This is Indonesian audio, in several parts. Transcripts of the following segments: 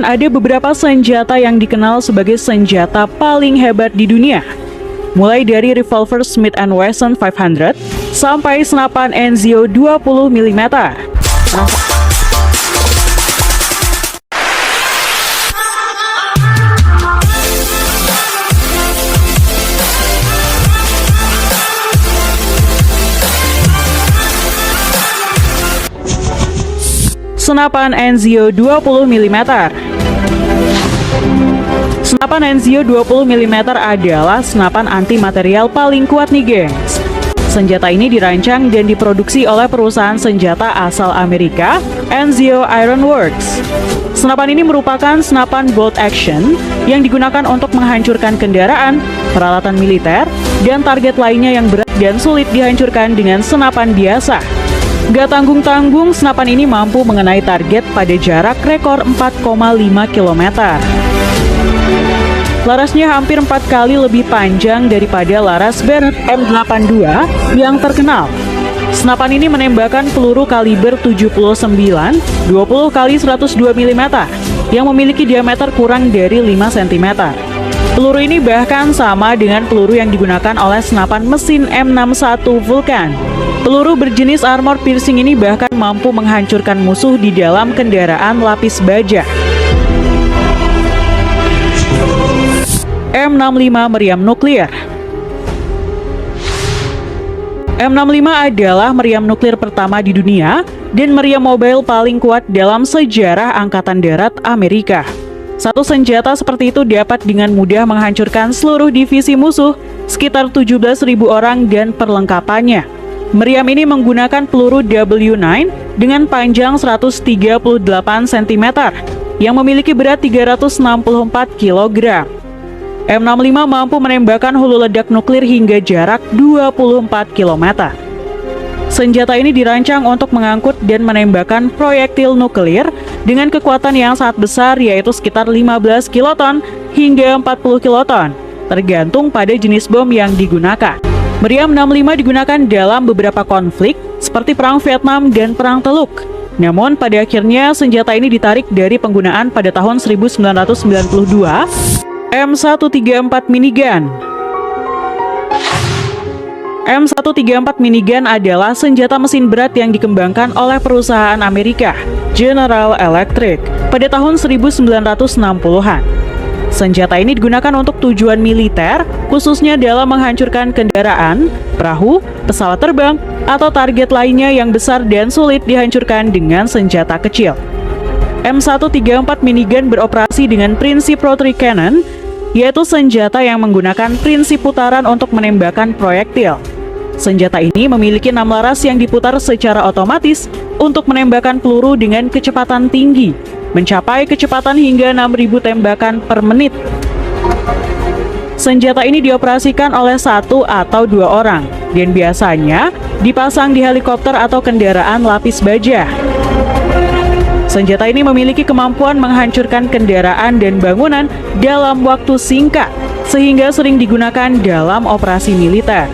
namun ada beberapa senjata yang dikenal sebagai senjata paling hebat di dunia. Mulai dari revolver Smith & Wesson 500 sampai senapan Enzio 20 mm. Senapan Enzio 20 mm. Senapan Enzio 20 mm adalah senapan anti-material paling kuat nih gengs. Senjata ini dirancang dan diproduksi oleh perusahaan senjata asal Amerika, Enzio Iron Works. Senapan ini merupakan senapan bolt action yang digunakan untuk menghancurkan kendaraan, peralatan militer, dan target lainnya yang berat dan sulit dihancurkan dengan senapan biasa. Gak tanggung-tanggung, senapan ini mampu mengenai target pada jarak rekor 4,5 km. Larasnya hampir 4 kali lebih panjang daripada laras Barrett M82 yang terkenal. Senapan ini menembakkan peluru kaliber 79 20 x 102 mm yang memiliki diameter kurang dari 5 cm. Peluru ini bahkan sama dengan peluru yang digunakan oleh senapan mesin M61 Vulcan. Peluru berjenis armor piercing ini bahkan mampu menghancurkan musuh di dalam kendaraan lapis baja. M65 meriam nuklir. M65 adalah meriam nuklir pertama di dunia dan meriam mobile paling kuat dalam sejarah Angkatan Darat Amerika. Satu senjata seperti itu dapat dengan mudah menghancurkan seluruh divisi musuh, sekitar 17.000 orang dan perlengkapannya. Meriam ini menggunakan peluru W9 dengan panjang 138 cm yang memiliki berat 364 kg. M65 mampu menembakkan hulu ledak nuklir hingga jarak 24 km. Senjata ini dirancang untuk mengangkut dan menembakkan proyektil nuklir dengan kekuatan yang sangat besar, yaitu sekitar 15 kiloton hingga 40 kiloton, tergantung pada jenis bom yang digunakan. Meriam 65 digunakan dalam beberapa konflik seperti Perang Vietnam dan Perang Teluk. Namun pada akhirnya senjata ini ditarik dari penggunaan pada tahun 1992. M134 minigun. M134 minigun adalah senjata mesin berat yang dikembangkan oleh perusahaan Amerika, General Electric, pada tahun 1960-an. Senjata ini digunakan untuk tujuan militer, khususnya dalam menghancurkan kendaraan, perahu, pesawat terbang, atau target lainnya yang besar dan sulit dihancurkan dengan senjata kecil. M134 minigun beroperasi dengan prinsip rotary cannon, yaitu senjata yang menggunakan prinsip putaran untuk menembakkan proyektil. Senjata ini memiliki 6 laras yang diputar secara otomatis untuk menembakkan peluru dengan kecepatan tinggi, mencapai kecepatan hingga 6.000 tembakan per menit. Senjata ini dioperasikan oleh 1 atau 2 orang dan biasanya dipasang di helikopter atau kendaraan lapis baja. Senjata ini memiliki kemampuan menghancurkan kendaraan dan bangunan dalam waktu singkat, sehingga sering digunakan dalam operasi militer.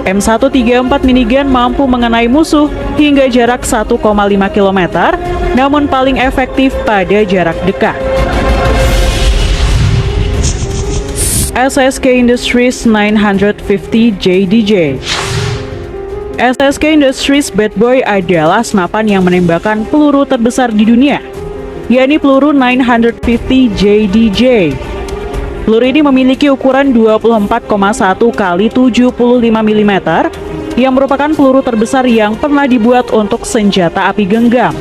M134 minigun mampu mengenai musuh hingga jarak 1,5 km, namun paling efektif pada jarak dekat. SSK Industries 950 JDJ. SSK Industries Bad Boy adalah senapan yang menembakkan peluru terbesar di dunia, yakni peluru 950 JDJ. Peluru ini memiliki ukuran 24,1 x 75 mm yang merupakan peluru terbesar yang pernah dibuat untuk senjata api genggam.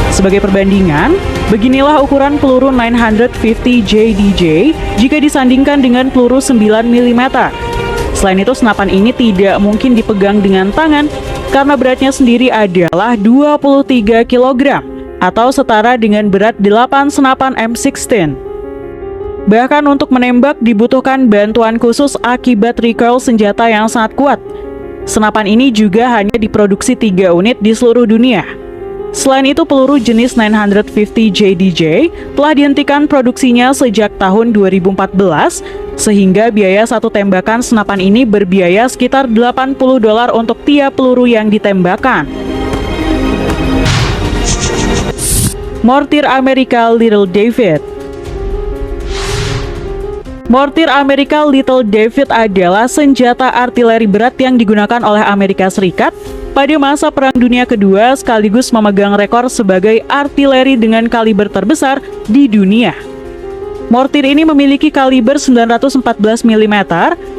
Sebagai perbandingan, beginilah ukuran peluru 950 JDJ jika disandingkan dengan peluru 9 mm. Selain itu, senapan ini tidak mungkin dipegang dengan tangan karena beratnya sendiri adalah 23 kg atau setara dengan berat 8 senapan M16. Bahkan untuk menembak dibutuhkan bantuan khusus akibat recoil senjata yang sangat kuat. Senapan ini juga hanya diproduksi 3 unit di seluruh dunia. Selain itu, peluru jenis 950 JDJ telah dihentikan produksinya sejak tahun 2014, sehingga biaya satu tembakan senapan ini berbiaya sekitar $80 untuk tiap peluru yang ditembakkan. Mortir Amerika Little David. Mortir Amerika Little David adalah senjata artileri berat yang digunakan oleh Amerika Serikat pada masa Perang Dunia Kedua, sekaligus memegang rekor sebagai artileri dengan kaliber terbesar di dunia. Mortir ini memiliki kaliber 914 mm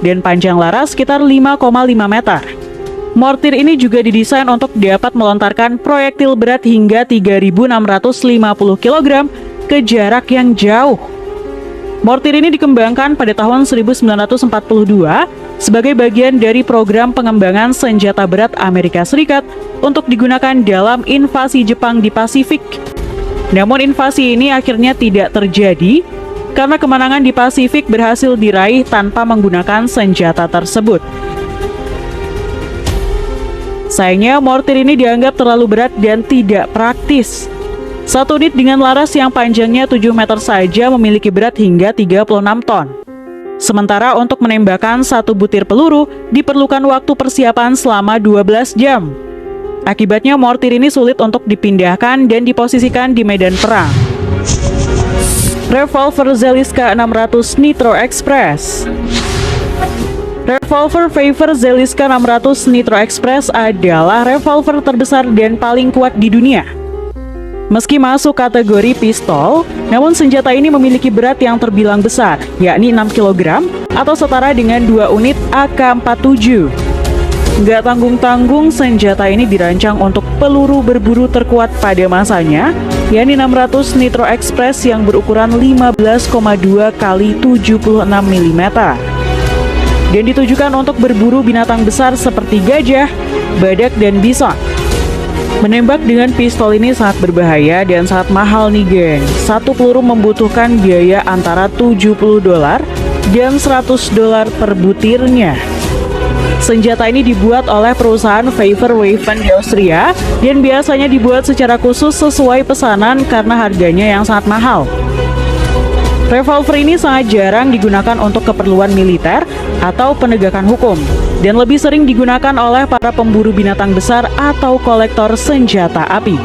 dan panjang laras sekitar 5,5 meter. Mortir ini juga didesain untuk dapat melontarkan proyektil berat hingga 3.650 kg ke jarak yang jauh. Mortir ini dikembangkan pada tahun 1942 sebagai bagian dari program pengembangan senjata berat Amerika Serikat untuk digunakan dalam invasi Jepang di Pasifik. Namun invasi ini akhirnya tidak terjadi karena kemenangan di Pasifik berhasil diraih tanpa menggunakan senjata tersebut. Sayangnya, mortir ini dianggap terlalu berat dan tidak praktis. Satu unit dengan laras yang panjangnya 7 meter saja memiliki berat hingga 36 ton. Sementara untuk menembakkan satu butir peluru diperlukan waktu persiapan selama 12 jam. Akibatnya mortir ini sulit untuk dipindahkan dan diposisikan di medan perang. Revolver Zeliska 600 Nitro Express. Revolver Pfeiffer Zeliska 600 Nitro Express adalah revolver terbesar dan paling kuat di dunia. Meski masuk kategori pistol, namun senjata ini memiliki berat yang terbilang besar, yakni 6 kg atau setara dengan 2 unit AK-47. Nggak tanggung-tanggung, senjata ini dirancang untuk peluru berburu terkuat pada masanya, yakni 600 Nitro Express yang berukuran 15,2 x 76 mm. Dan ditujukan untuk berburu binatang besar seperti gajah, badak, dan bison. Menembak dengan pistol ini sangat berbahaya dan sangat mahal nih geng. Satu peluru membutuhkan biaya antara $70 dan $100 per butirnya. Senjata ini dibuat oleh perusahaan Pfeiffer Waffen di Austria dan biasanya dibuat secara khusus sesuai pesanan karena harganya yang sangat mahal. Revolver ini sangat jarang digunakan untuk keperluan militer atau penegakan hukum dan lebih sering digunakan oleh para pemburu binatang besar atau kolektor senjata api.